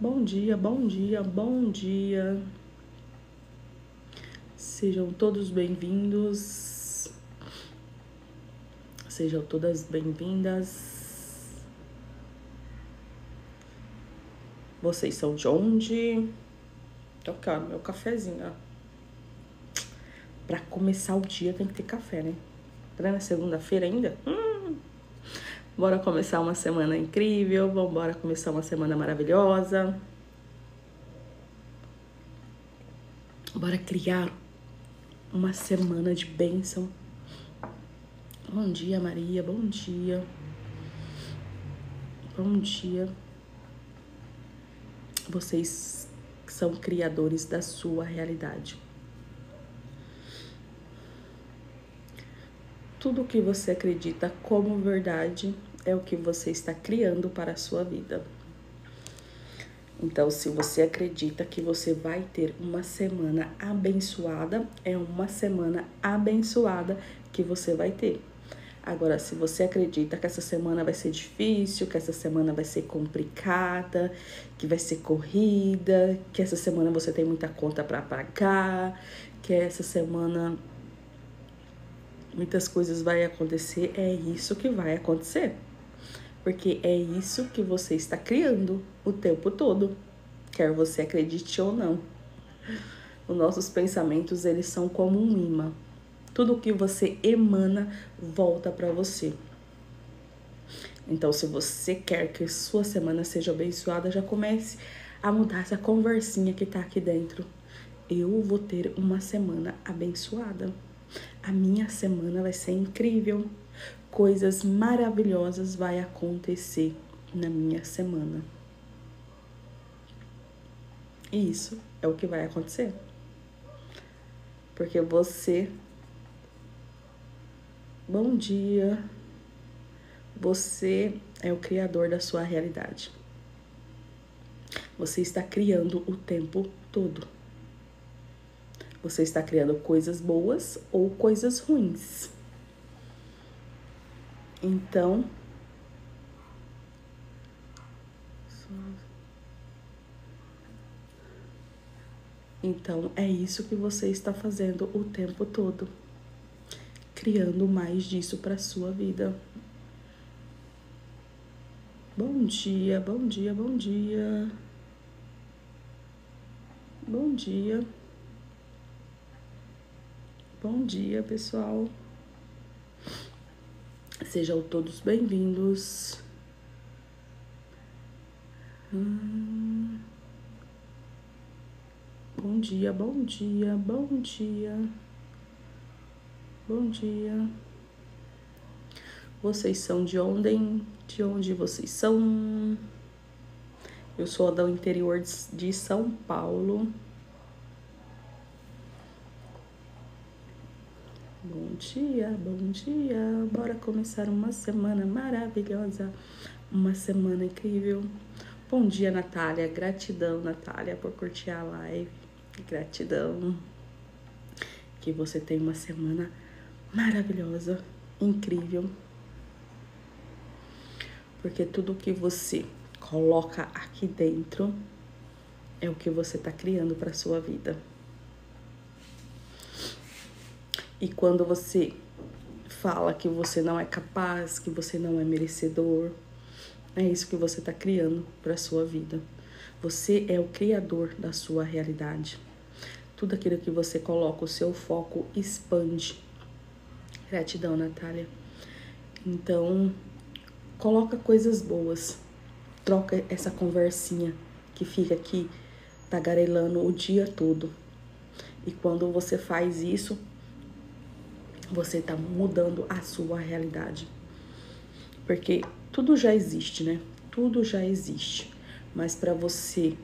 Bom dia, bom dia, bom dia. Sejam todos bem-vindos. Sejam todas bem-vindas. Vocês são de onde? Tô aqui, ó, meu cafezinho, ó. Pra começar o dia tem que ter café, né? Pra na segunda-feira ainda? Bora começar uma semana incrível. Bora começar uma semana maravilhosa. Bora criar uma semana de bênção. Bom dia, Maria. Bom dia. Bom dia. Vocês são criadores da sua realidade. Tudo o que você acredita como verdade é o que você está criando para a sua vida. Então, se você acredita que você vai ter uma semana abençoada, é uma semana abençoada que você vai ter. Agora, se você acredita que essa semana vai ser difícil, que essa semana vai ser complicada, que vai ser corrida, que essa semana você tem muita conta para pagar, que essa semana muitas coisas vai acontecer, é isso que vai acontecer. Porque é isso que você está criando o tempo todo, quer você acredite ou não. Os nossos pensamentos, eles são como um imã. Tudo que você emana volta para você. Então, se você quer que sua semana seja abençoada, já comece a mudar essa conversinha que tá aqui dentro. Eu vou ter uma semana abençoada. A minha semana vai ser incrível. Coisas maravilhosas vai acontecer na minha semana. E isso é o que vai acontecer. Porque você... Bom dia. Você é o criador da sua realidade. Você está criando o tempo todo. Você está criando coisas boas ou coisas ruins. Então, é isso que você está fazendo o tempo todo. Criando mais disso para sua vida. Bom dia, bom dia, bom dia. Bom dia. Bom dia, pessoal. Sejam todos bem-vindos. Bom dia, bom dia, bom dia. Bom dia. Vocês são de onde? De onde vocês são? Eu sou do interior de São Paulo. Bom dia, bom dia. Bora começar uma semana maravilhosa, uma semana incrível. Bom dia, Natália. Gratidão, Natália, por curtir a live. Gratidão. Que você tenha uma semana maravilhosa, incrível. Porque tudo que você coloca aqui dentro é o que você está criando para sua vida. E quando você fala que você não é capaz, que você não é merecedor, é isso que você está criando para sua vida. Você é o criador da sua realidade. Tudo aquilo que você coloca, o seu foco expande. Gratidão, Natália. Então, coloca coisas boas. Troca essa conversinha que fica aqui tagarelando o dia todo. E quando você faz isso, você está mudando a sua realidade. Porque tudo já existe, né? Tudo já existe. Mas para você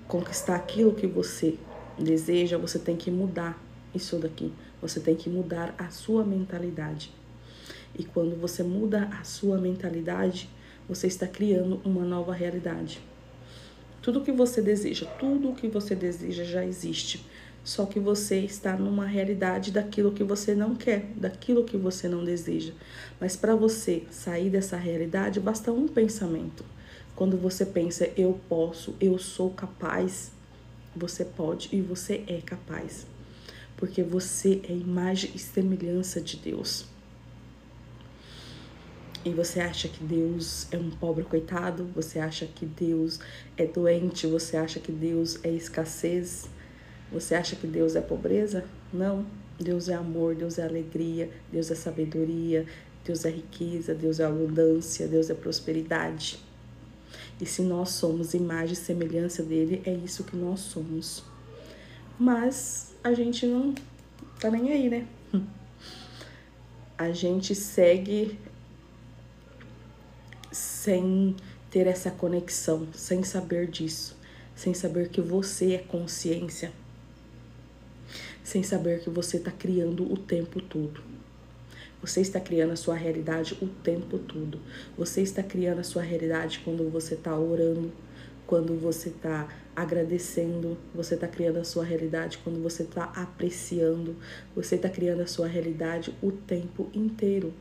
conquistar aquilo que você deseja, você tem que mudar isso daqui. Você tem que mudar a sua mentalidade. E quando você muda a sua mentalidade, você está criando uma nova realidade. Tudo que você deseja já existe. Só que você está numa realidade daquilo que você não quer, daquilo que você não deseja. Mas para você sair dessa realidade, basta um pensamento. Quando você pensa, eu posso, eu sou capaz, você pode e você é capaz. Porque você é imagem e semelhança de Deus. E você acha que Deus é um pobre coitado? Você acha que Deus é doente? Você acha que Deus é escassez? Você acha que Deus é pobreza? Não. Deus é amor, Deus é alegria, Deus é sabedoria, Deus é riqueza, Deus é abundância, Deus é prosperidade. E se nós somos imagem e semelhança dele, é isso que nós somos. Mas a gente não tá nem aí, né? A gente segue sem ter essa conexão, sem saber disso, sem saber que você é consciência, sem saber que você está criando o tempo todo. Você está criando a sua realidade o tempo todo. Você está criando a sua realidade quando você está orando, quando você está agradecendo. Você está criando a sua realidade quando você está apreciando. Você está criando a sua realidade o tempo inteiro.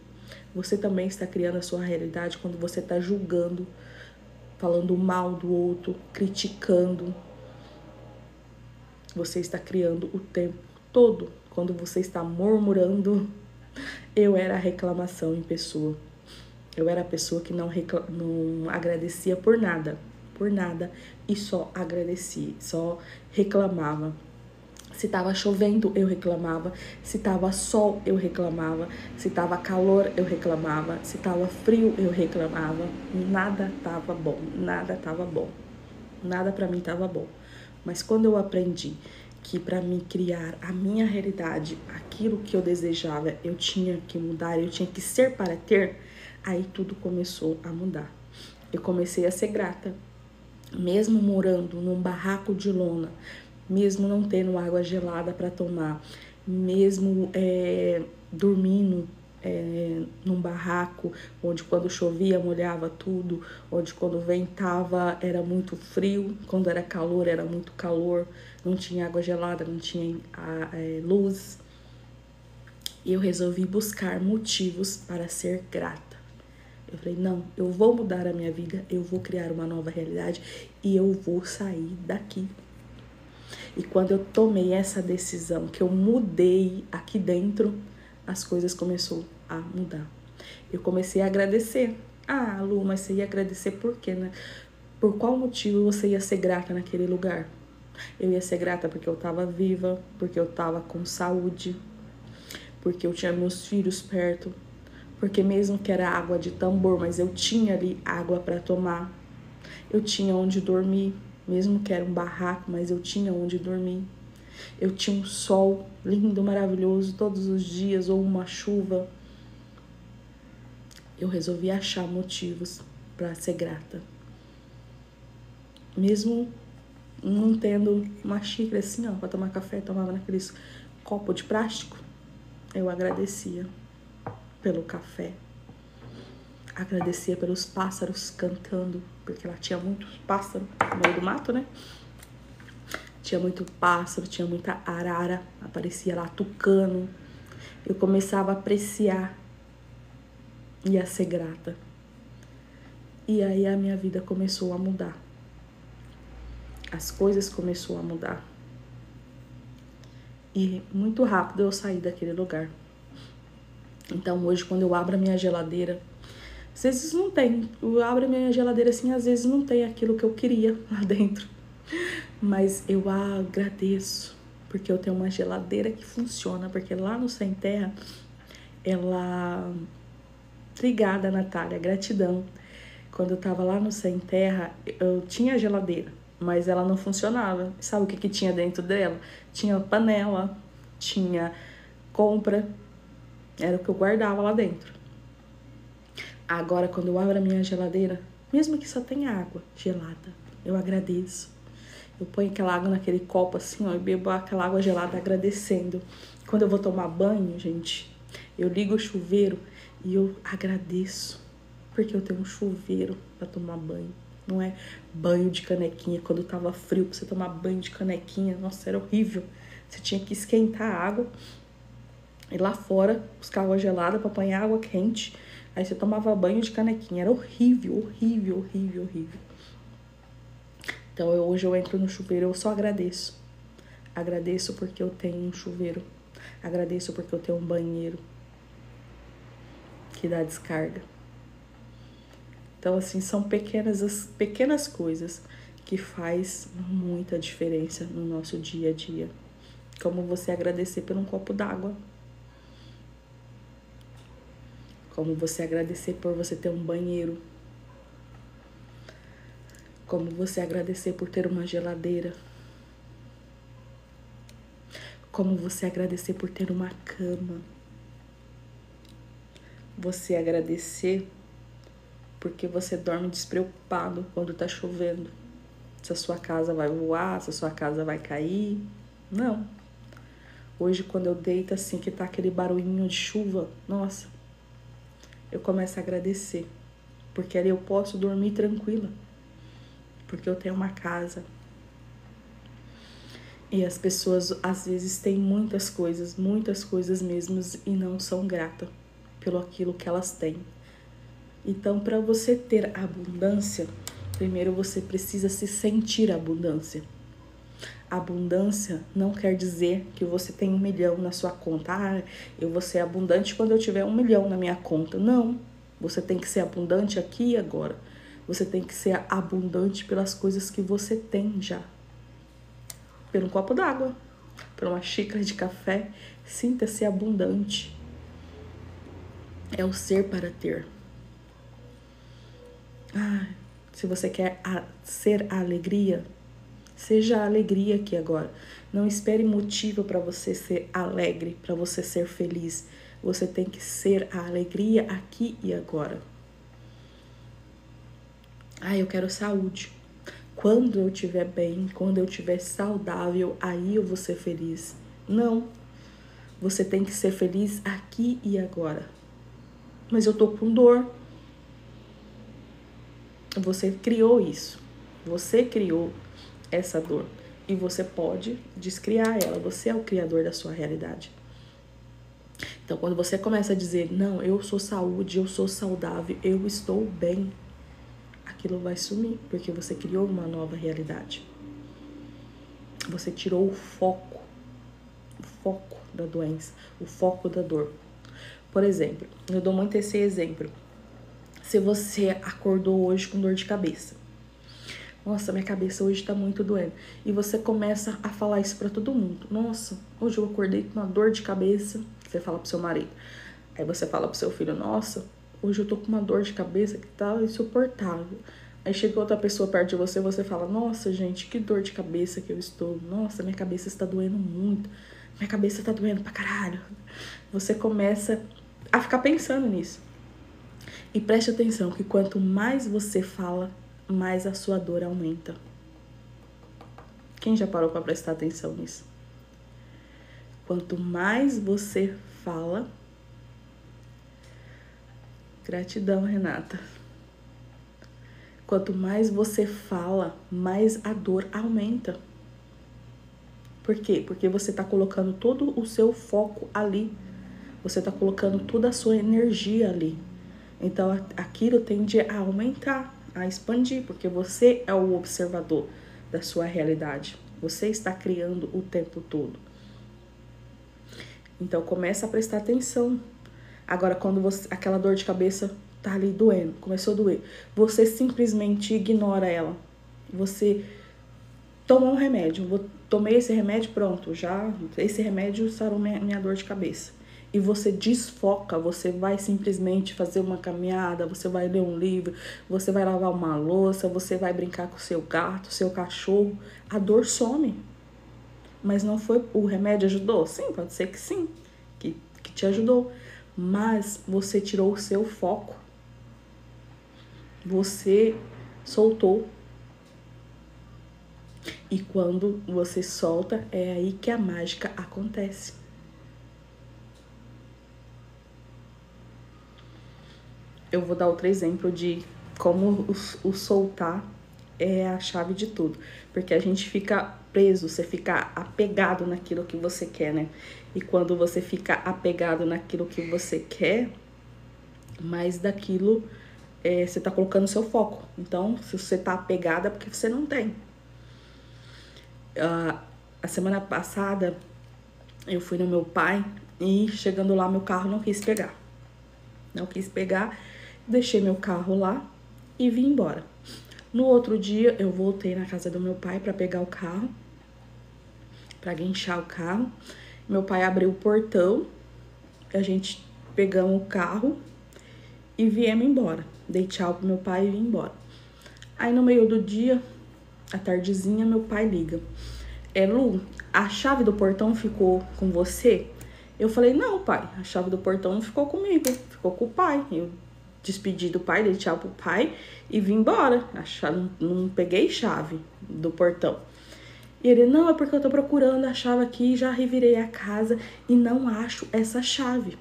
Você também está criando a sua realidade quando você está julgando, falando mal do outro, criticando. Você está criando o tempo todo. Quando você está murmurando, eu era a reclamação em pessoa. Eu era a pessoa que não agradecia por nada, e só agradecia, só reclamava. Se tava chovendo, eu reclamava. Se tava sol, eu reclamava. Se tava calor, eu reclamava. Se tava frio, eu reclamava. Nada tava bom, nada tava bom. Nada pra mim tava bom. Mas quando eu aprendi que para mim criar a minha realidade, aquilo que eu desejava, eu tinha que mudar, eu tinha que ser para ter, aí tudo começou a mudar. Eu comecei a ser grata. Mesmo morando num barraco de lona, mesmo não tendo água gelada para tomar, mesmo dormindo num barraco onde quando chovia molhava tudo, onde quando ventava era muito frio, quando era calor era muito calor, não tinha água gelada, não tinha luz. Eu resolvi buscar motivos para ser grata. Eu falei, não, eu vou mudar a minha vida, eu vou criar uma nova realidade e eu vou sair daqui. E quando eu tomei essa decisão, que eu mudei aqui dentro, as coisas começaram a mudar. Eu comecei a agradecer. Ah, Lu, mas você ia agradecer por quê, né? Por qual motivo você ia ser grata naquele lugar? Eu ia ser grata porque eu estava viva, porque eu estava com saúde, porque eu tinha meus filhos perto, porque mesmo que era água de tambor, mas eu tinha ali água para tomar. Eu tinha onde dormir, mesmo que era um barraco, mas eu tinha onde dormir. Eu tinha um sol lindo, maravilhoso todos os dias, ou uma chuva. Eu resolvi achar motivos para ser grata. Mesmo não tendo uma xícara assim, ó, para tomar café, tomava naqueles copos de plástico, eu agradecia pelo café. Agradecia pelos pássaros cantando, porque lá tinha muitos pássaros no meio do mato, né? Tinha muito pássaro, tinha muita arara, aparecia lá tucano. Eu começava a apreciar e a ser grata. E aí a minha vida começou a mudar. As coisas começaram a mudar. E muito rápido eu saí daquele lugar. Então hoje quando eu abro a minha geladeira, às vezes não tem. Eu abro a minha geladeira assim, às vezes não tem aquilo que eu queria lá dentro. Mas eu agradeço, porque eu tenho uma geladeira que funciona, porque lá no Sem Terra, ela... Obrigada, Natália, gratidão. Quando eu tava lá no Sem Terra, eu tinha geladeira, mas ela não funcionava. Sabe o que tinha dentro dela? Tinha panela, tinha compra, era o que eu guardava lá dentro. Agora, quando eu abro a minha geladeira, mesmo que só tenha água gelada, eu agradeço. Eu ponho aquela água naquele copo assim, ó, e bebo aquela água gelada agradecendo. Quando eu vou tomar banho, gente, eu ligo o chuveiro e eu agradeço, porque eu tenho um chuveiro para tomar banho. Não é banho de canequinha. Quando tava frio, pra você tomar banho de canequinha, nossa, era horrível. Você tinha que esquentar a água, ir lá fora, buscar água gelada para apanhar água quente. Aí você tomava banho de canequinha. Era horrível, horrível, horrível, horrível. Então hoje eu entro no chuveiro, eu só agradeço. Agradeço porque eu tenho um chuveiro. Agradeço porque eu tenho um banheiro que dá descarga. Então, assim, são as pequenas coisas que faz muita diferença no nosso dia a dia. Como você agradecer por um copo d'água. Como você agradecer por você ter um banheiro. Como você agradecer por ter uma geladeira. Como você agradecer por ter uma cama. Você agradecer porque você dorme despreocupado quando tá chovendo. Se a sua casa vai voar, se a sua casa vai cair. Não. Hoje, quando eu deito assim, que tá aquele barulhinho de chuva, nossa, eu começo a agradecer. Porque ali eu posso dormir tranquila. Porque eu tenho uma casa. E as pessoas, às vezes, têm muitas coisas mesmo, e não são gratas pelo aquilo que elas têm. Então, para você ter abundância, primeiro você precisa se sentir abundância. Abundância não quer dizer que você tem 1 milhão na sua conta. Ah, eu vou ser abundante quando eu tiver 1 milhão na minha conta. Não, você tem que ser abundante aqui e agora. Você tem que ser abundante pelas coisas que você tem já. Por um copo d'água, por uma xícara de café, sinta-se abundante. É o ser para ter. Ah, se você quer ser a alegria, seja a alegria aqui agora. Não espere motivo para você ser alegre, para você ser feliz. Você tem que ser a alegria aqui e agora. Ah, eu quero saúde. Quando eu estiver bem, quando eu estiver saudável, aí eu vou ser feliz. Não. Você tem que ser feliz aqui e agora. Mas eu tô com dor. Você criou isso. Você criou essa dor. E você pode descriar ela. Você é o criador da sua realidade. Então, quando você começa a dizer, não, eu sou saúde, eu sou saudável, eu estou bem, aquilo vai sumir, porque você criou uma nova realidade. Você tirou o foco da doença, o foco da dor. Por exemplo, eu dou muito esse exemplo. Se você acordou hoje com dor de cabeça, nossa, minha cabeça hoje tá muito doendo, e você começa a falar isso pra todo mundo, nossa, hoje eu acordei com uma dor de cabeça, você fala pro seu marido, aí você fala pro seu filho, nossa, hoje eu tô com uma dor de cabeça que tá insuportável. Aí chega outra pessoa perto de você e você fala, nossa, gente, que dor de cabeça que eu estou. Nossa, minha cabeça está doendo muito. Minha cabeça tá doendo pra caralho. Você começa a ficar pensando nisso. E preste atenção que quanto mais você fala, mais a sua dor aumenta. Quem já parou pra prestar atenção nisso? Quanto mais você fala... Gratidão, Renata. Quanto mais você fala, mais a dor aumenta. Por quê? Porque você tá colocando todo o seu foco ali. Você tá colocando toda a sua energia ali. Então, aquilo tende a aumentar, a expandir, porque você é o observador da sua realidade. Você está criando o tempo todo. Então, começa a prestar atenção. Agora, quando aquela dor de cabeça tá ali doendo, começou a doer, você simplesmente ignora ela. Você toma um remédio. Tomei esse remédio, pronto, já esse remédio sarou minha dor de cabeça. E você desfoca, você vai simplesmente fazer uma caminhada, você vai ler um livro, você vai lavar uma louça, você vai brincar com o seu gato, seu cachorro. A dor some. Mas não foi o remédio ajudou? Sim, pode ser que sim, que te ajudou. Mas você tirou o seu foco. Você soltou. E quando você solta, é aí que a mágica acontece. Eu vou dar outro exemplo de como o soltar é a chave de tudo. Porque a gente fica preso, você fica apegado naquilo que você quer, né? E quando você fica apegado naquilo que você quer, mais daquilo você tá colocando seu foco. Então, se você tá apegado é porque você não tem. A semana passada eu fui no meu pai e chegando lá meu carro não quis pegar. Não quis pegar, deixei meu carro lá e vim embora. No outro dia eu voltei na casa do meu pai para pegar o carro, para guinchar o carro. Meu pai abriu o portão, a gente pegamos o carro e viemos embora. Dei tchau pro meu pai e vim embora. Aí no meio do dia, à tardezinha, meu pai liga. Lu, a chave do portão ficou com você? Eu falei, não, pai, a chave do portão não ficou comigo, ficou com o pai. Eu despedi do pai, dei tchau pro pai e vim embora. Não peguei chave do portão. E ele, não, é porque eu tô procurando a chave aqui, já revirei a casa e não acho essa chave.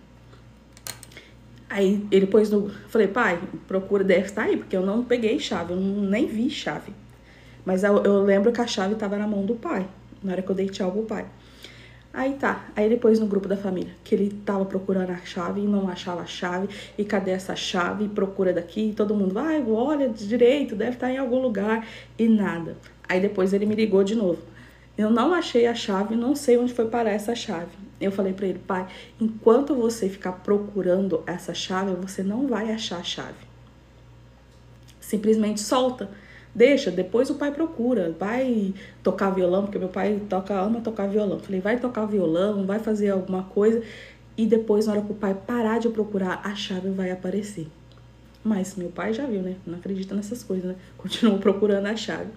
Aí ele pôs no... Falei, pai, procura, deve estar aí, porque eu não peguei chave, eu nem vi chave. Mas eu lembro que a chave tava na mão do pai, na hora que eu dei tchau pro pai. Aí tá, aí ele pôs no grupo da família, que ele tava procurando a chave e não achava a chave, e cadê essa chave, procura daqui, e todo mundo, vai, olha direito, deve estar em algum lugar, e nada. Aí depois ele me ligou de novo. Eu não achei a chave, não sei onde foi parar essa chave. Eu falei pra ele, pai, enquanto você ficar procurando essa chave, você não vai achar a chave. Simplesmente solta. Deixa, depois o pai procura, vai tocar violão, porque meu pai ama tocar violão. Falei, vai tocar violão, vai fazer alguma coisa e depois, na hora que o pai parar de procurar, a chave vai aparecer. Mas meu pai já viu, né? Não acredita nessas coisas, né? Continuou procurando a chave.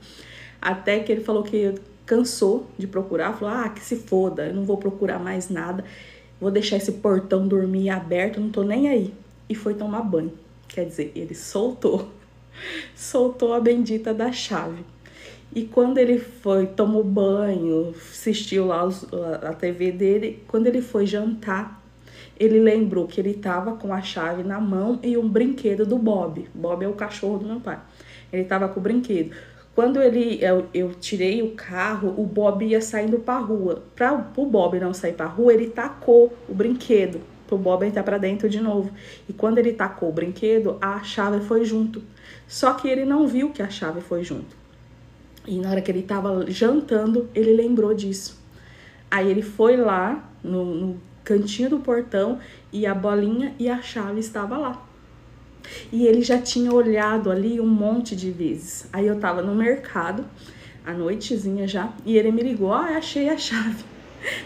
Até que ele falou que cansou de procurar, falou, que se foda, eu não vou procurar mais nada, vou deixar esse portão dormir aberto, não tô nem aí. E foi tomar banho. Quer dizer, ele soltou a bendita da chave. E quando ele tomou banho, assistiu lá a TV dele, quando ele foi jantar, ele lembrou que ele tava com a chave na mão e um brinquedo do Bob. Bob é o cachorro do meu pai. Ele tava com o brinquedo. Quando eu tirei o carro, o Bob ia saindo pra rua. Pro Bob não sair pra rua, ele tacou o brinquedo pro Bob entrar pra dentro de novo. E quando ele tacou o brinquedo, a chave foi junto. Só que ele não viu que a chave foi junto. E na hora que ele tava jantando, ele lembrou disso. Aí ele foi lá no cantinho do portão e a bolinha e a chave estava lá. E ele já tinha olhado ali um monte de vezes. Aí eu tava no mercado, à noitezinha já, e ele me ligou, achei a chave.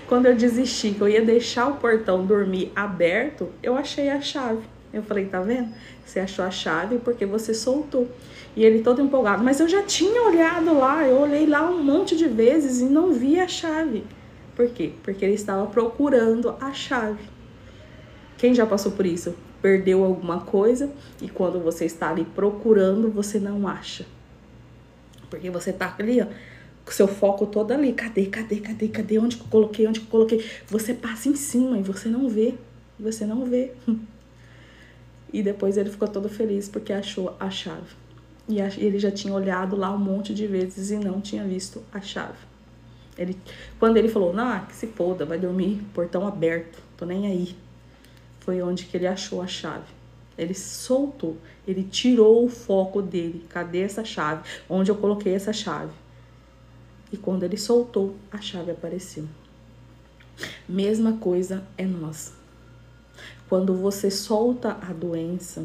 Quando eu desisti, que eu ia deixar o portão dormir aberto, eu achei a chave. Eu falei, tá vendo? Você achou a chave porque você soltou. E ele todo empolgado, mas eu já tinha olhado lá, eu olhei lá um monte de vezes e não vi a chave. Por quê? Porque ele estava procurando a chave. Quem já passou por isso? Perdeu alguma coisa e quando você está ali procurando, você não acha. Porque você tá ali, ó, com seu foco todo ali. Cadê? Onde que eu coloquei? Você passa em cima e você não vê. E depois ele ficou todo feliz porque achou a chave. E ele já tinha olhado lá um monte de vezes e não tinha visto a chave. Quando ele falou, que se foda, vai dormir, portão aberto, tô nem aí. Foi onde que ele achou a chave. Ele soltou, ele tirou o foco dele. Cadê essa chave? Onde eu coloquei essa chave? E quando ele soltou, a chave apareceu. Mesma coisa é nós. Quando você solta a doença,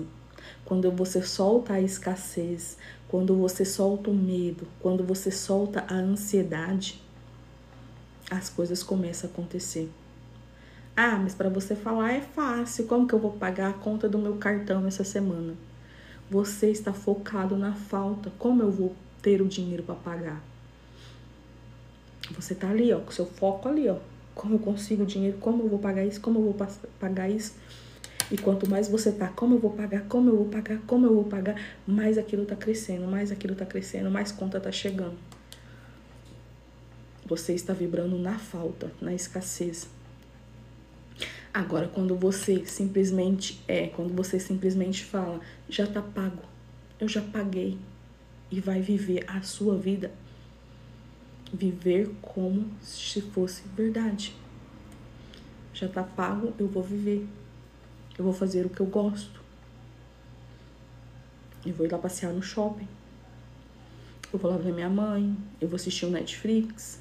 quando você solta a escassez, quando você solta o medo, quando você solta a ansiedade, as coisas começam a acontecer. Mas para você falar é fácil, como que eu vou pagar a conta do meu cartão essa semana? Você está focado na falta, como eu vou ter o dinheiro para pagar? Você tá ali, ó, com seu foco ali, ó. Como eu consigo o dinheiro, como eu vou pagar isso, como eu vou pagar isso? E quanto mais você tá, como eu vou pagar, mais aquilo tá crescendo, mais conta tá chegando. Você está vibrando na falta, na escassez. Agora, quando você simplesmente fala, já tá pago, eu já paguei, e vai viver a sua vida, viver como se fosse verdade. Já tá pago, eu vou viver. Eu vou fazer o que eu gosto. Eu vou ir lá passear no shopping. Eu vou lá ver minha mãe. Eu vou assistir o Netflix.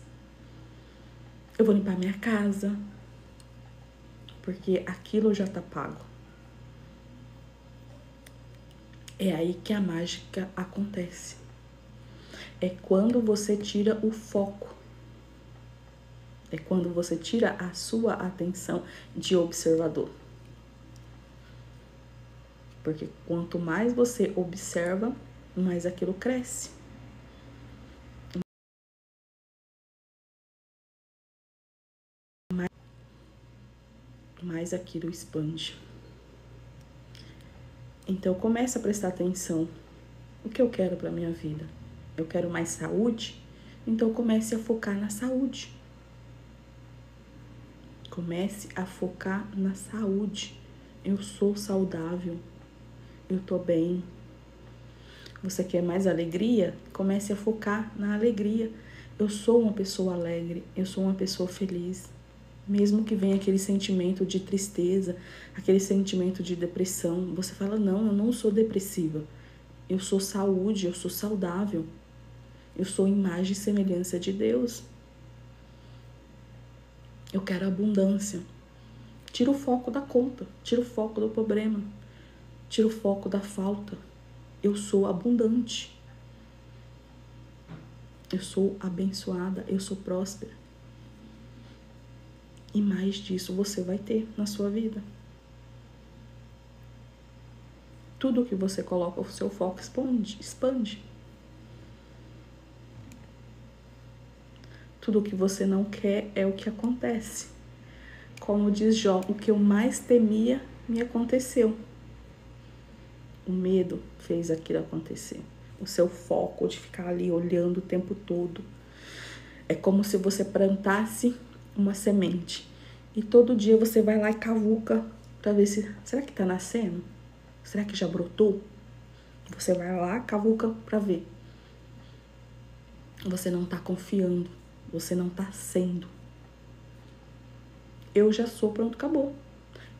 Eu vou limpar minha casa, porque aquilo já tá pago. É aí que a mágica acontece. É quando você tira o foco. É quando você tira a sua atenção de observador. Porque quanto mais você observa, mais aquilo cresce. Mais aquilo expande. Então comece a prestar atenção. O que eu quero para minha vida? Eu quero mais saúde? Então comece a focar na saúde. Comece a focar na saúde. Eu sou saudável. Eu tô bem. Você quer mais alegria? Comece a focar na alegria. Eu sou uma pessoa alegre. Eu sou uma pessoa feliz. Mesmo que venha aquele sentimento de tristeza, aquele sentimento de depressão, você fala, não, eu não sou depressiva. Eu sou saúde, eu sou saudável. Eu sou imagem e semelhança de Deus. Eu quero abundância. Tira o foco da conta, tira o foco do problema, tira o foco da falta. Eu sou abundante. Eu sou abençoada, eu sou próspera. E mais disso você vai ter na sua vida. Tudo que você coloca o seu foco expande. Tudo que você não quer é o que acontece. Como diz Jó, o que eu mais temia me aconteceu. O medo fez aquilo acontecer. O seu foco de ficar ali olhando o tempo todo. É como se você plantasse uma semente. E todo dia você vai lá e cavuca para ver se... Será que tá nascendo? Será que já brotou? Você vai lá, cavuca para ver. Você não tá confiando. Você não tá sendo. Eu já sou, pronto, acabou.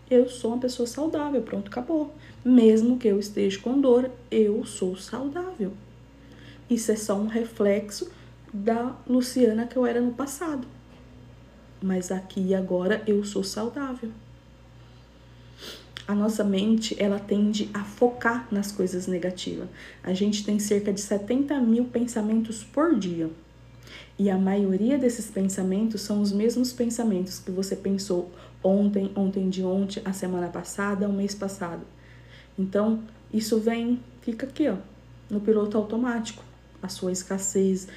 Eu sou uma pessoa saudável, pronto, acabou. Mesmo que eu esteja com dor, eu sou saudável. Isso é só um reflexo da Luciana que eu era no passado. Mas aqui e agora eu sou saudável. A nossa mente, ela tende a focar nas coisas negativas. A gente tem cerca de 70 mil pensamentos por dia. E a maioria desses pensamentos são os mesmos pensamentos que você pensou ontem, ontem de ontem, a semana passada, o mês passado. Então, isso fica aqui, ó, no piloto automático. A sua escassez,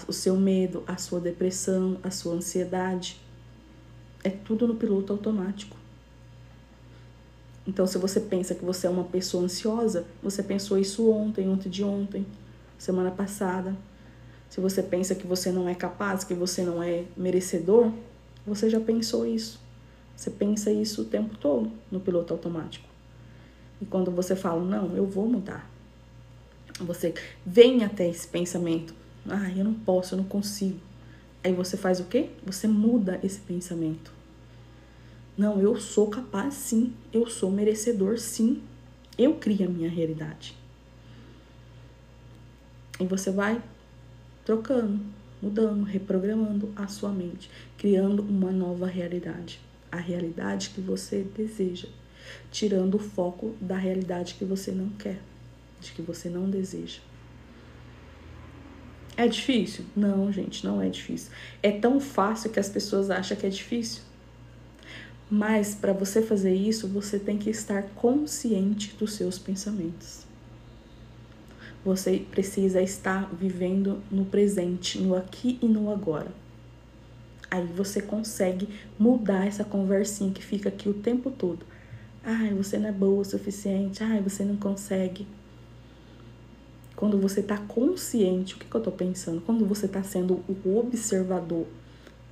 o seu medo, a sua depressão, a sua ansiedade. É tudo no piloto automático. Então, se você pensa que você é uma pessoa ansiosa, você pensou isso ontem, ontem de ontem, semana passada. Se você pensa que você não é capaz, que você não é merecedor, você já pensou isso. Você pensa isso o tempo todo no piloto automático. E quando você fala, não, eu vou mudar. Você vem até esse pensamento. Ah, eu não posso, eu não consigo. Aí você faz o quê? Você muda esse pensamento. Não, eu sou capaz sim. Eu sou merecedor sim. Eu crio a minha realidade. E você vai trocando, mudando, reprogramando a sua mente, criando uma nova realidade. A realidade que você deseja, tirando o foco da realidade que você não quer, de que você não deseja. É difícil? Não, gente, não é difícil. É tão fácil que as pessoas acham que é difícil. Mas para você fazer isso, você tem que estar consciente dos seus pensamentos. Você precisa estar vivendo no presente, no aqui e no agora. Aí você consegue mudar essa conversinha que fica aqui o tempo todo. Ai, você não é boa o suficiente. Ai, você não consegue. Quando você está consciente, o que eu estou pensando? Quando você está sendo o observador,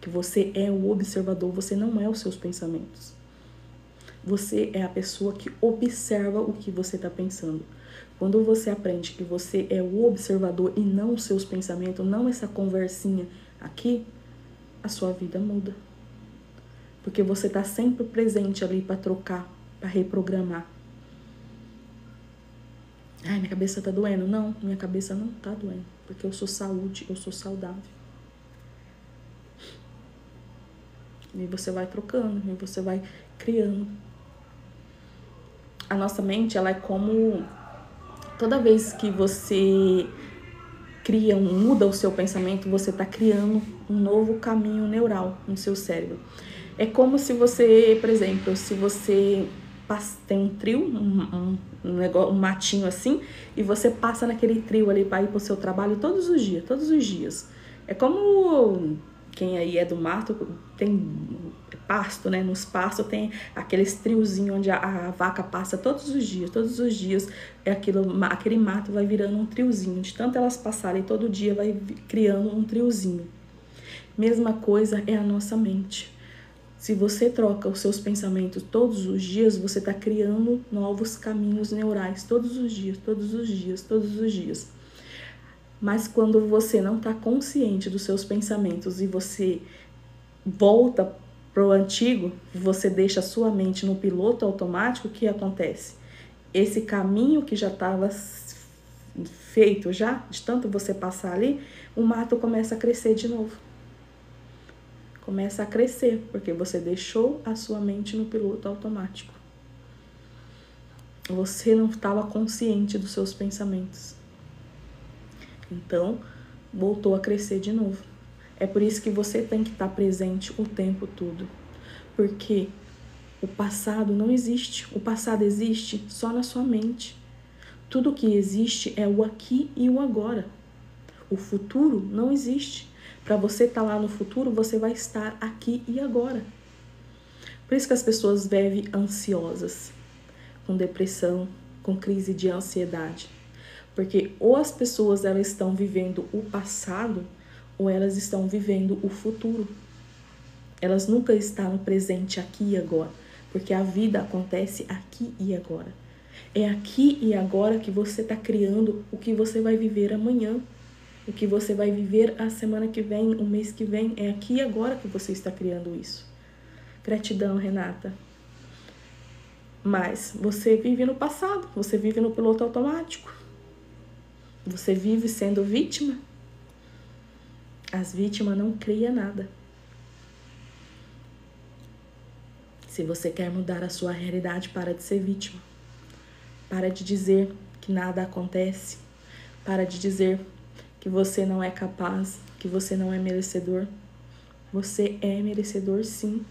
que você é o observador, você não é os seus pensamentos. Você é a pessoa que observa o que você está pensando. Quando você aprende que você é o observador e não os seus pensamentos, não essa conversinha aqui, a sua vida muda. Porque você está sempre presente ali para trocar, para reprogramar. Ai, minha cabeça tá doendo. Não, minha cabeça não tá doendo. Porque eu sou saúde, eu sou saudável. E você vai trocando, e você vai criando. A nossa mente, ela é como... Toda vez que você muda o seu pensamento, você está criando um novo caminho neural no seu cérebro. É como se você, por exemplo, se você tem um trio, um matinho assim, e você passa naquele trio ali para ir para o seu trabalho todos os dias. É como quem aí é do mato, tem pasto, né? Nos pastos tem aqueles triozinhos onde a vaca passa todos os dias aquele mato vai virando um triozinho. De tanto elas passarem todo dia, vai criando um triozinho. Mesma coisa é a nossa mente. Se você troca os seus pensamentos todos os dias, você está criando novos caminhos neurais todos os dias. Mas quando você não está consciente dos seus pensamentos e você volta pro antigo, você deixa a sua mente no piloto automático, o que acontece? Esse caminho que já estava feito de tanto você passar ali, o mato começa a crescer de novo. Começa a crescer, porque você deixou a sua mente no piloto automático. Você não estava consciente dos seus pensamentos. Então, voltou a crescer de novo. É por isso que você tem que estar presente o tempo todo. Porque o passado não existe. O passado existe só na sua mente. Tudo que existe é o aqui e o agora. O futuro não existe. Para você estar lá no futuro, você vai estar aqui e agora. Por isso que as pessoas vivem ansiosas, com depressão, com crise de ansiedade. Porque ou as pessoas elas estão vivendo o passado, ou elas estão vivendo o futuro. Elas nunca estão no presente aqui e agora, porque a vida acontece aqui e agora. É aqui e agora que você está criando o que você vai viver amanhã, o que você vai viver a semana que vem, o mês que vem. É aqui e agora que você está criando isso. Gratidão, Renata. Mas você vive no passado, você vive no piloto automático. Você vive sendo vítima. As vítimas não criam nada. Se você quer mudar a sua realidade, para de ser vítima. Para de dizer que nada acontece. Para de dizer que você não é capaz, que você não é merecedor. Você é merecedor, sim.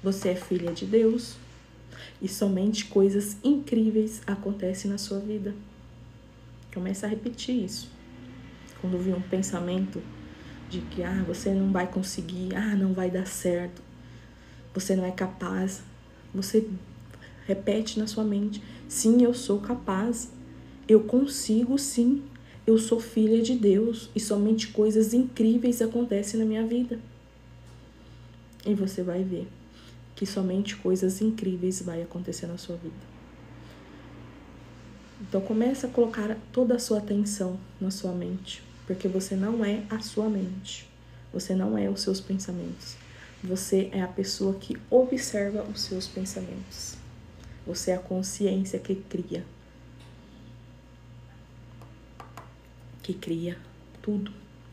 Você é filha de Deus. E somente coisas incríveis acontecem na sua vida. Começa a repetir isso. Quando vir um pensamento de que você não vai conseguir, não vai dar certo, você não é capaz, você repete na sua mente: sim, eu sou capaz, eu consigo sim, eu sou filha de Deus e somente coisas incríveis acontecem na minha vida. E você vai ver que somente coisas incríveis vai acontecer na sua vida. Então começa a colocar toda a sua atenção na sua mente, porque você não é a sua mente, você não é os seus pensamentos, você é a pessoa que observa os seus pensamentos, você é a consciência que cria tudo,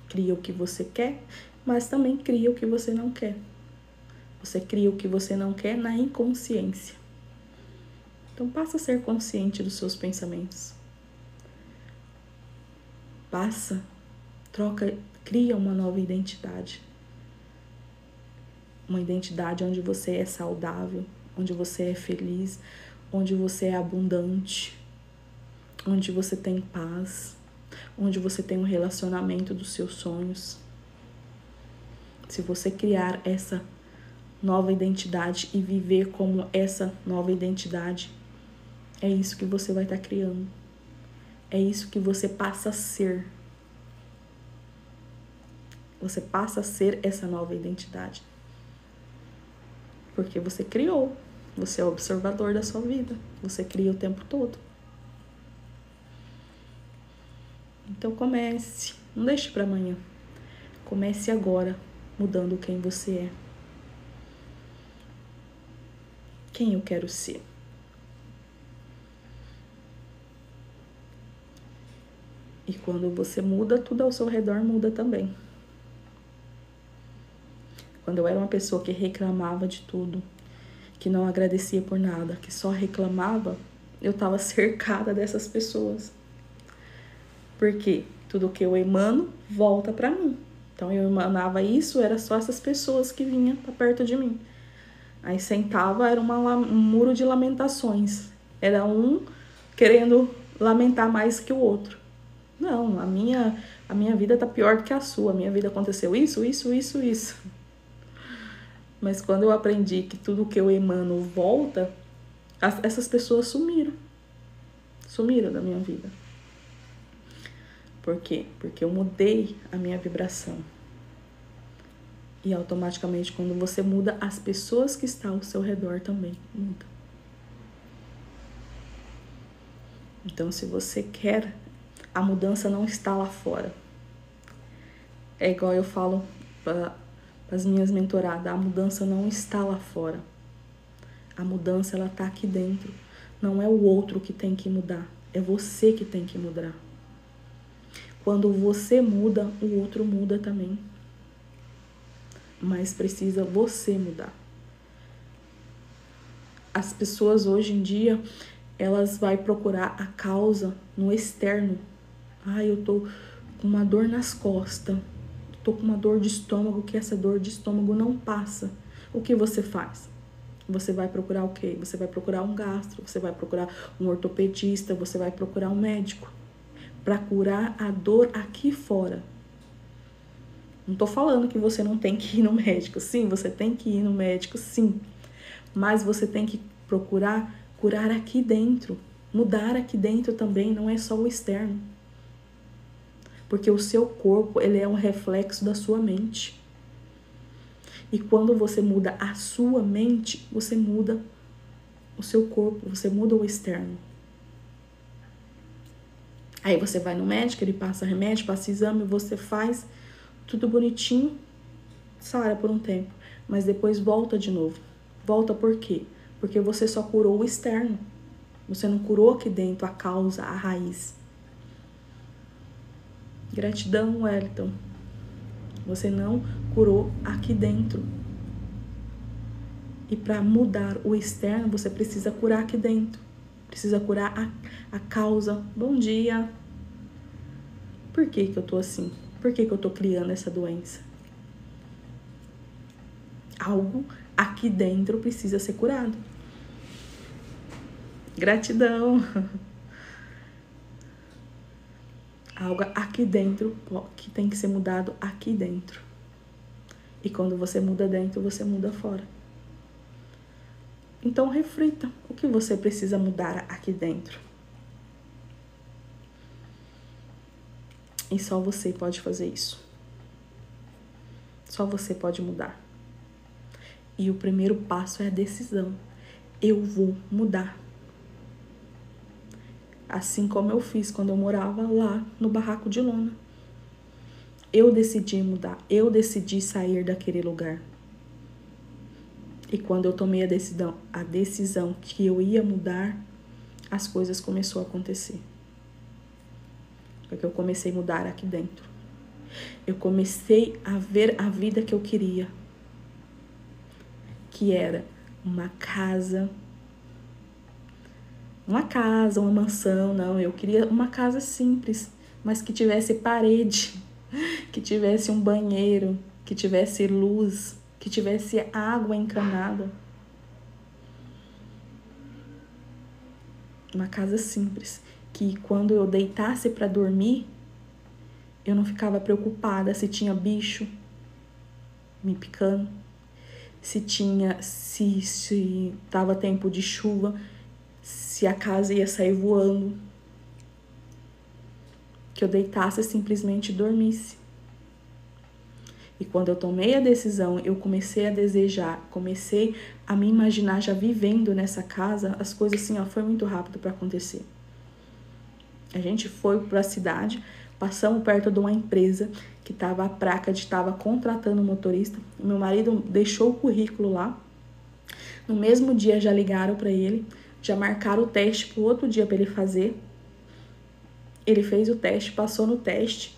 cria o que você quer, mas também cria o que você não quer. Você cria o que você não quer na inconsciência. Então passa a ser consciente dos seus pensamentos. Cria uma nova identidade. Uma identidade onde você é saudável, onde você é feliz, onde você é abundante, onde você tem paz, onde você tem um relacionamento dos seus sonhos. Se você criar essa nova identidade e viver como essa nova identidade, é isso que você vai estar criando. É isso que você passa a ser. Você passa a ser essa nova identidade. Porque você criou. Você é o observador da sua vida. Você cria o tempo todo. Então comece. Não deixe para amanhã. Comece agora, mudando quem você é. Quem eu quero ser? E quando você muda, tudo ao seu redor muda também. Quando eu era uma pessoa que reclamava de tudo, que não agradecia por nada, que só reclamava, eu estava cercada dessas pessoas. Por quê? Tudo que eu emano volta para mim. Então eu emanava isso, era só essas pessoas que vinham para perto de mim. Aí sentava, era um muro de lamentações. Era um querendo lamentar mais que o outro. Não, a minha vida tá pior do que a sua. A minha vida aconteceu isso, isso, isso, isso. Mas quando eu aprendi que tudo que eu emano volta, essas pessoas sumiram. Sumiram da minha vida. Por quê? Porque eu mudei a minha vibração. E automaticamente, quando você muda, as pessoas que estão ao seu redor também mudam. Então, se você quer, a mudança não está lá fora. É igual eu falo para as minhas mentoradas, a mudança não está lá fora. A mudança, ela está aqui dentro. Não é o outro que tem que mudar, é você que tem que mudar. Quando você muda, o outro muda também. Mas precisa você mudar. As pessoas hoje em dia, elas vão procurar a causa no externo. Eu tô com uma dor nas costas. Tô com uma dor de estômago, que essa dor de estômago não passa. O que você faz? Você vai procurar o quê? Você vai procurar um gastro, você vai procurar um ortopedista, você vai procurar um médico para curar a dor aqui fora. Não tô falando que você não tem que ir no médico. Sim, você tem que ir no médico, sim. Mas você tem que procurar curar aqui dentro. Mudar aqui dentro também, não é só o externo. Porque o seu corpo, ele é um reflexo da sua mente. E quando você muda a sua mente, você muda o seu corpo, você muda o externo. Aí você vai no médico, ele passa remédio, passa exame, você faz tudo bonitinho, sara por um tempo, mas depois volta de novo. Volta por quê? Porque você só curou o externo. Você não curou aqui dentro a causa, a raiz. Gratidão, Wellington. Você não curou aqui dentro. E para mudar o externo, você precisa curar aqui dentro. Precisa curar a causa. Bom dia. Por que eu tô assim? Por que eu tô criando essa doença? Algo aqui dentro precisa ser curado. Gratidão. Algo aqui dentro que tem que ser mudado aqui dentro. E quando você muda dentro, você muda fora. Então reflita o que você precisa mudar aqui dentro. E só você pode fazer isso. Só você pode mudar. E o primeiro passo é a decisão. Eu vou mudar. Assim como eu fiz quando eu morava lá no barraco de lona. Eu decidi mudar. Eu decidi sair daquele lugar. E quando eu tomei a decisão que eu ia mudar, as coisas começaram a acontecer. Porque eu comecei a mudar aqui dentro. Eu comecei a ver a vida que eu queria. Que era uma casa, uma mansão, não. Eu queria uma casa simples, mas que tivesse parede, que tivesse um banheiro, que tivesse luz, que tivesse água encanada. Uma casa simples, que quando eu deitasse para dormir, eu não ficava preocupada se tinha bicho me picando, se tava tempo de chuva, se a casa ia sair voando. Que eu deitasse e simplesmente dormisse. E quando eu tomei a decisão, eu comecei a desejar, comecei a me imaginar já vivendo nessa casa, as coisas assim, foi muito rápido para acontecer. A gente foi para a cidade, passamos perto de uma empresa que estava contratando um motorista. Meu marido deixou o currículo lá. No mesmo dia já ligaram para ele, já marcaram o teste para o outro dia para ele fazer. Ele fez o teste, passou no teste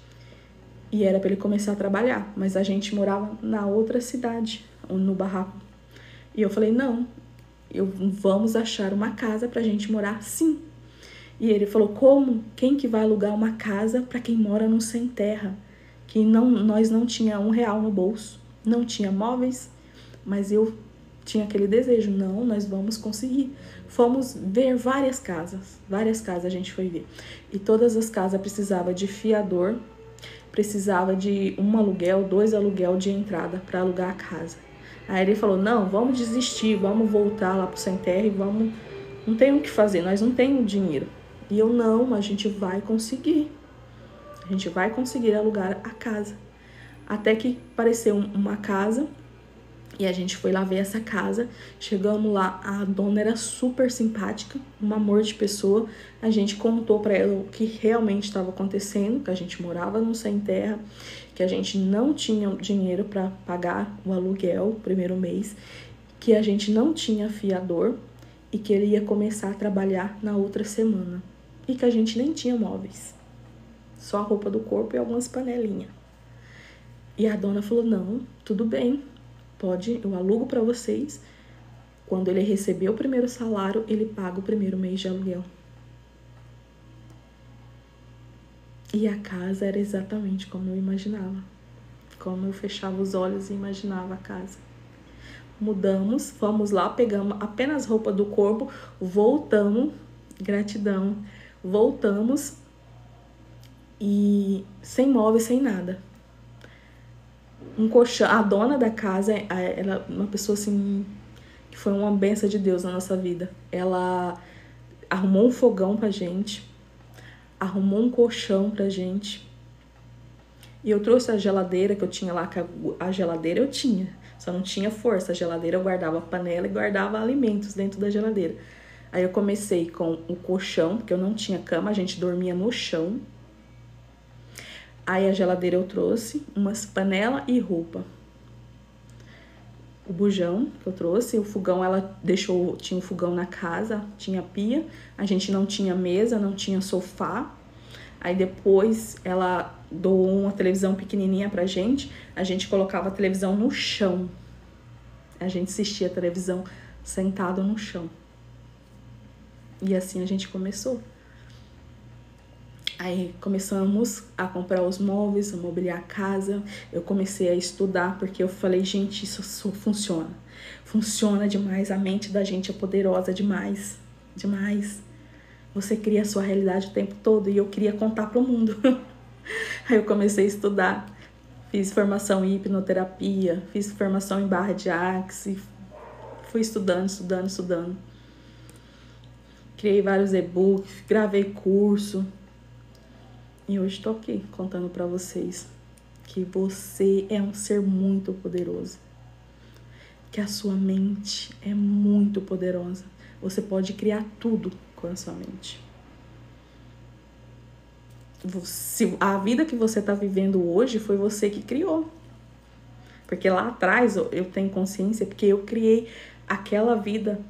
E era para ele começar a trabalhar, mas a gente morava na outra cidade, no barraco. E eu falei, não, vamos achar uma casa pra gente morar sim. E ele falou, como? Quem que vai alugar uma casa para quem mora no sem terra? Que nós não tinha R$1 no bolso, não tinha móveis, mas eu tinha aquele desejo, não, nós vamos conseguir. Fomos ver várias casas a gente foi ver. E todas as casas precisavam de fiador, precisava de 1 aluguel, 2 aluguel de entrada para alugar a casa. Aí ele falou, não, vamos desistir, vamos voltar lá pro sem terra e vamos... Não tem o que fazer, nós não temos dinheiro. E eu, não, a gente vai conseguir. A gente vai conseguir alugar a casa. Até que apareceu uma casa e a gente foi lá ver essa casa. Chegamos lá, a dona era super simpática, um amor de pessoa. A gente contou para ela o que realmente estava acontecendo, que a gente morava no sem terra, que a gente não tinha dinheiro para pagar o aluguel o primeiro mês, que a gente não tinha fiador e que ele ia começar a trabalhar na outra semana. E que a gente nem tinha móveis, só a roupa do corpo e algumas panelinhas. E a dona falou, não, tudo bem, pode, eu alugo para vocês. Quando ele receber o primeiro salário, ele paga o primeiro mês de aluguel. E a casa era exatamente como eu imaginava. Como eu fechava os olhos e imaginava a casa. Mudamos, fomos lá, pegamos apenas roupa do corpo, voltamos, gratidão, voltamos e sem móveis, sem nada. Um colchão, a dona da casa, ela é uma pessoa assim, que foi uma bênção de Deus na nossa vida. Ela arrumou um fogão pra gente, arrumou um colchão pra gente. E eu trouxe a geladeira que eu tinha lá, que a geladeira eu tinha, só não tinha força. A geladeira eu guardava panela e guardava alimentos dentro da geladeira. Aí eu comecei com o colchão, porque eu não tinha cama, a gente dormia no chão. Aí a geladeira eu trouxe, umas panela e roupa. O bujão que eu trouxe, o fogão ela deixou, tinha um fogão na casa, tinha pia. A gente não tinha mesa, não tinha sofá. Aí depois ela doou uma televisão pequenininha pra gente. A gente colocava a televisão no chão. A gente assistia a televisão sentado no chão. E assim a gente começou. Aí começamos a comprar os móveis, a mobiliar a casa. Eu comecei a estudar porque eu falei, gente, isso funciona. Funciona demais, a mente da gente é poderosa demais, demais. Você cria a sua realidade o tempo todo e eu queria contar para o mundo. Aí eu comecei a estudar, fiz formação em hipnoterapia, fiz formação em barra de axis, fui estudando. Criei vários e-books, gravei curso. E hoje estou aqui contando para vocês que você é um ser muito poderoso. Que a sua mente é muito poderosa. Você pode criar tudo com a sua mente. A vida que você está vivendo hoje foi você que criou. Porque lá atrás eu tenho consciência, porque eu criei aquela vida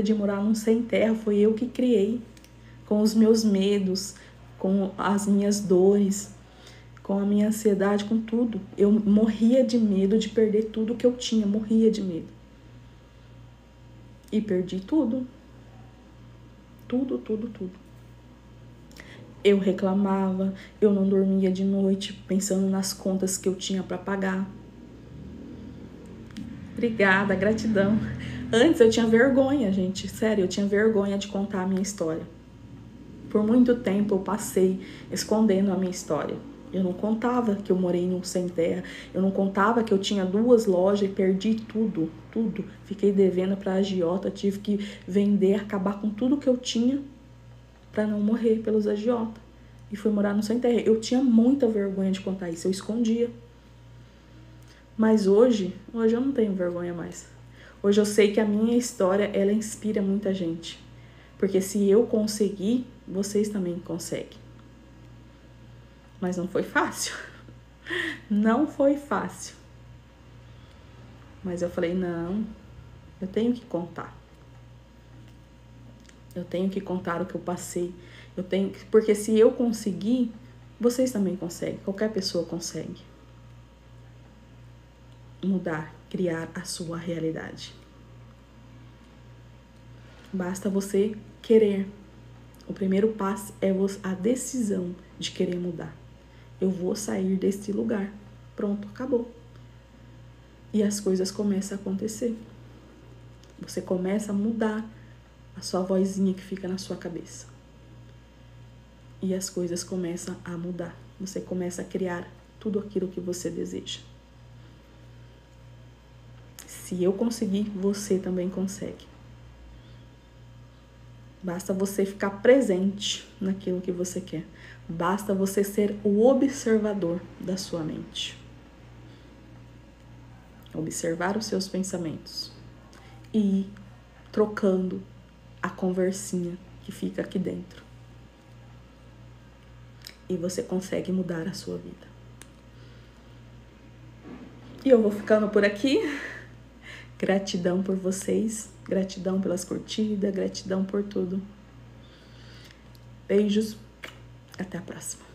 de morar num sem terra, foi eu que criei. Com os meus medos, com as minhas dores, com a minha ansiedade, com tudo. Eu morria de medo de perder tudo que eu tinha, morria de medo. E perdi tudo. Tudo. Eu reclamava, eu não dormia de noite pensando nas contas que eu tinha para pagar. Obrigada, gratidão. Antes eu tinha vergonha, gente, sério, eu tinha vergonha de contar a minha história. Por muito tempo eu passei escondendo a minha história. Eu não contava que eu morei num sem terra. Eu não contava que eu tinha 2 lojas e perdi tudo. Fiquei devendo para agiota, tive que vender, acabar com tudo que eu tinha para não morrer pelos agiota. E fui morar no sem terra. Eu tinha muita vergonha de contar isso, eu escondia. Mas hoje eu não tenho vergonha mais. Hoje eu sei que a minha história, ela inspira muita gente. Porque se eu conseguir, vocês também conseguem. Mas não foi fácil. Não foi fácil. Mas eu falei, não, eu tenho que contar. Eu tenho que contar o que eu passei. Porque se eu conseguir, Vocês também conseguem, qualquer pessoa consegue mudar, criar a sua realidade. Basta você querer. O primeiro passo é a decisão de querer mudar. Eu vou sair deste lugar. Pronto, acabou. E as coisas começam a acontecer. Você começa a mudar a sua vozinha que fica na sua cabeça. E as coisas começam a mudar. Você começa a criar tudo aquilo que você deseja. Se eu conseguir, você também consegue. Basta você ficar presente naquilo que você quer. Basta você ser o observador da sua mente. Observar os seus pensamentos. E ir trocando a conversinha que fica aqui dentro. E você consegue mudar a sua vida. E eu vou ficando por aqui. Gratidão por vocês. Gratidão pelas curtidas. Gratidão por tudo. Beijos. Até a próxima.